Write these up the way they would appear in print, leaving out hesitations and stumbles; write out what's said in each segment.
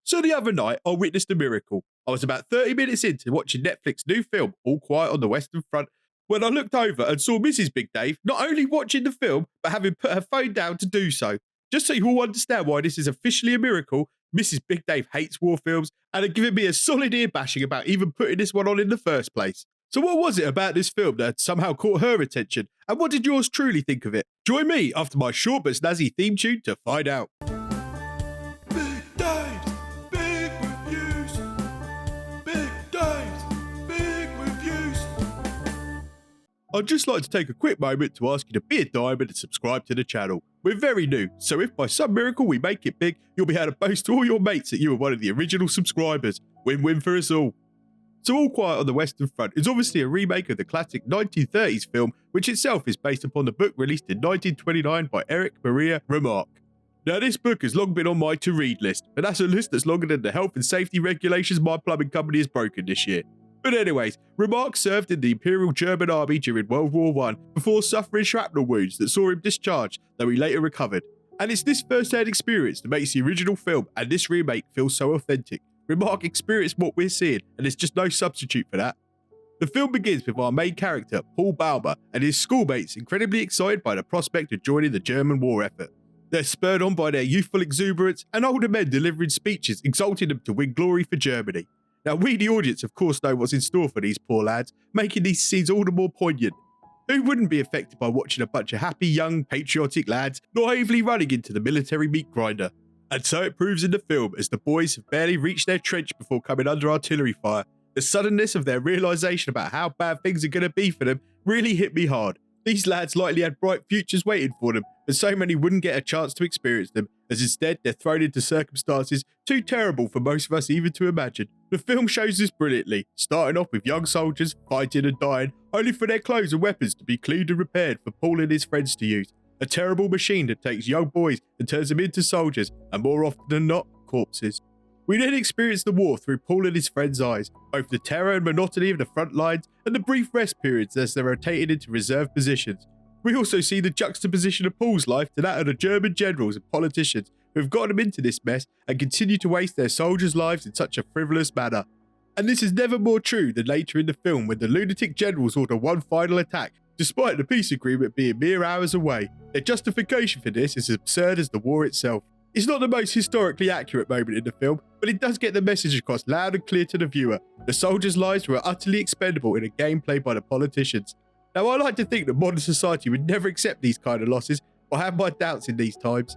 So the other night, I witnessed a miracle. I was about 30 minutes into watching Netflix's new film, All Quiet on the Western Front, when I looked over and saw Mrs. Big Dave not only watching the film, but having put her phone down to do so. Just so you all understand why this is officially a miracle, Mrs. Big Dave hates war films and had given me a solid ear bashing about even putting this one on in the first place. So what was it about this film that had somehow caught her attention, and what did yours truly think of it? Join me after my short but snazzy theme tune to find out. Big Dave's Big Reviews. Big Dave's Big Reviews. I'd just like to take a quick moment to ask you to be a diamond and subscribe to the channel. We're very new, so if by some miracle we make it big, you'll be able to boast to all your mates that you were one of the original subscribers. Win-win for us all. So All Quiet on the Western Front is obviously a remake of the classic 1930s film, which itself is based upon the book released in 1929 by Eric Maria Remarque. Now this book has long been on my to-read list, and that's a list that's longer than the health and safety regulations my plumbing company has broken this year. But anyways, Remarque served in the Imperial German Army during World War I before suffering shrapnel wounds that saw him discharged, though he later recovered. And it's this first-hand experience that makes the original film and this remake feel so authentic. Remarque experienced what we're seeing, and there's just no substitute for that. The film begins with our main character, Paul Baumer, and his schoolmates incredibly excited by the prospect of joining the German war effort. They're spurred on by their youthful exuberance and older men delivering speeches exalting them to win glory for Germany. Now we, the audience, of course know what's in store for these poor lads, making these scenes all the more poignant. Who wouldn't be affected by watching a bunch of happy, young, patriotic lads naively running into the military meat grinder? And so it proves in the film, as the boys have barely reached their trench before coming under artillery fire. The suddenness of their realisation about how bad things are going to be for them really hit me hard. These lads likely had bright futures waiting for them, but so many wouldn't get a chance to experience them, as instead they're thrown into circumstances too terrible for most of us even to imagine. The film shows this brilliantly, starting off with young soldiers fighting and dying, only for their clothes and weapons to be cleaned and repaired for Paul and his friends to use. A terrible machine that takes young boys and turns them into soldiers, and more often than not, corpses. We then experience the war through Paul and his friends' eyes, both the terror and monotony of the front lines and the brief rest periods as they're rotated into reserve positions. We also see the juxtaposition of Paul's life to that of the German generals and politicians who have gotten him into this mess and continue to waste their soldiers' lives in such a frivolous manner. And this is never more true than later in the film when the lunatic generals order one final attack, despite the peace agreement being mere hours away. Their justification for this is as absurd as the war itself. It's not the most historically accurate moment in the film, but it does get the message across loud and clear to the viewer. The soldiers' lives were utterly expendable in a game played by the politicians. Now I like to think that modern society would never accept these kind of losses, or have my doubts in these times.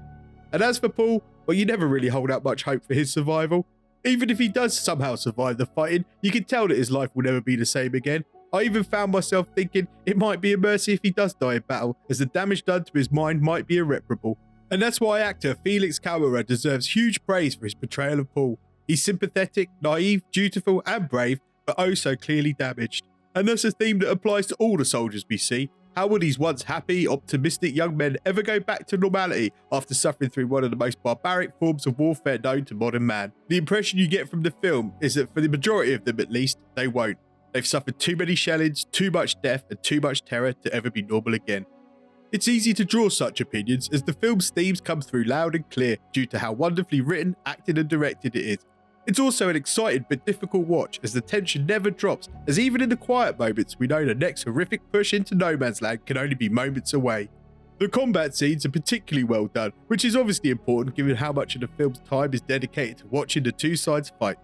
And as for Paul, well, you never really hold out much hope for his survival. Even if he does somehow survive the fighting, you can tell that his life will never be the same again. I even found myself thinking it might be a mercy if he does die in battle, as the damage done to his mind might be irreparable. And that's why actor Felix Kammerer deserves huge praise for his portrayal of Paul. He's sympathetic, naive, dutiful and brave, but oh so clearly damaged. And that's a theme that applies to all the soldiers we see. How will these once happy, optimistic young men ever go back to normality after suffering through one of the most barbaric forms of warfare known to modern man? The impression you get from the film is that for the majority of them at least, they won't. They've suffered too many shellings, too much death and too much terror to ever be normal again. It's easy to draw such opinions as the film's themes come through loud and clear due to how wonderfully written, acted and directed it is. It's also an exciting but difficult watch as the tension never drops, as even in the quiet moments we know the next horrific push into no man's land can only be moments away. The combat scenes are particularly well done, which is obviously important given how much of the film's time is dedicated to watching the two sides fight.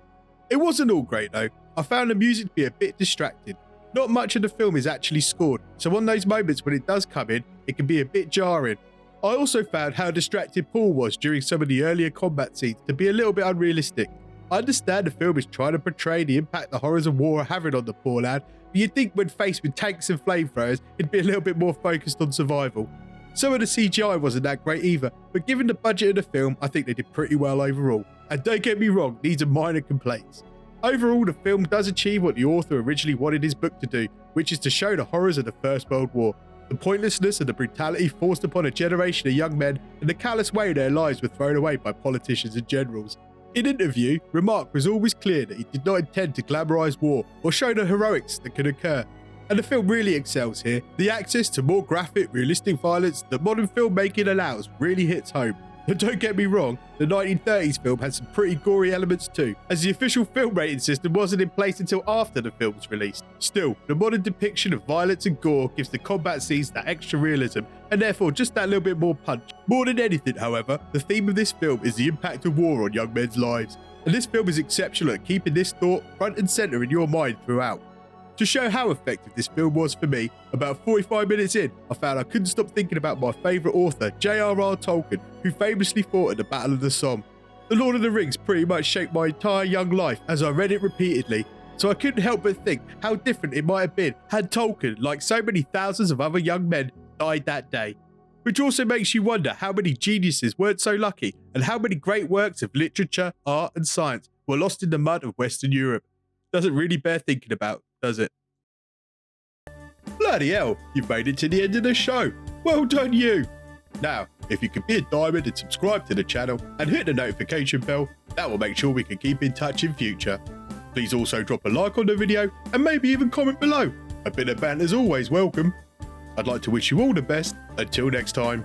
It wasn't all great though. I found the music to be a bit distracting. Not much of the film is actually scored, so on those moments when it does come in, it can be a bit jarring. I also found how distracted Paul was during some of the earlier combat scenes to be a little bit unrealistic. I understand the film is trying to portray the impact the horrors of war are having on the poor lad, but you'd think when faced with tanks and flamethrowers, it'd be a little bit more focused on survival. Some of the CGI wasn't that great either, but given the budget of the film, I think they did pretty well overall. And don't get me wrong, these are minor complaints. Overall, the film does achieve what the author originally wanted his book to do, which is to show the horrors of the First World War, the pointlessness and the brutality forced upon a generation of young men, and the callous way their lives were thrown away by politicians and generals. In interview, Remarque was always clear that he did not intend to glamorise war or show the heroics that can occur. And the film really excels here. The access to more graphic, realistic violence that modern filmmaking allows really hits home. And don't get me wrong, the 1930s film had some pretty gory elements too, as the official film rating system wasn't in place until after the film was released. Still, the modern depiction of violence and gore gives the combat scenes that extra realism, and therefore just that little bit more punch. More than anything, however, the theme of this film is the impact of war on young men's lives, and this film is exceptional at keeping this thought front and centre in your mind throughout. To show how effective this film was for me, about 45 minutes in, I found I couldn't stop thinking about my favourite author, J.R.R. Tolkien, who famously fought at the Battle of the Somme. The Lord of the Rings pretty much shaped my entire young life as I read it repeatedly, so I couldn't help but think how different it might have been had Tolkien, like so many thousands of other young men, died that day. Which also makes you wonder how many geniuses weren't so lucky and how many great works of literature, art and science were lost in the mud of Western Europe. Doesn't really bear thinking about, does it? Bloody hell, you've made it to the end of the show. Well done you. Now, if you could be a diamond and subscribe to the channel and hit the notification bell, that will make sure we can keep in touch in future. Please also drop a like on the video and maybe even comment below. A bit of banter is always welcome. I'd like to wish you all the best. Until next time.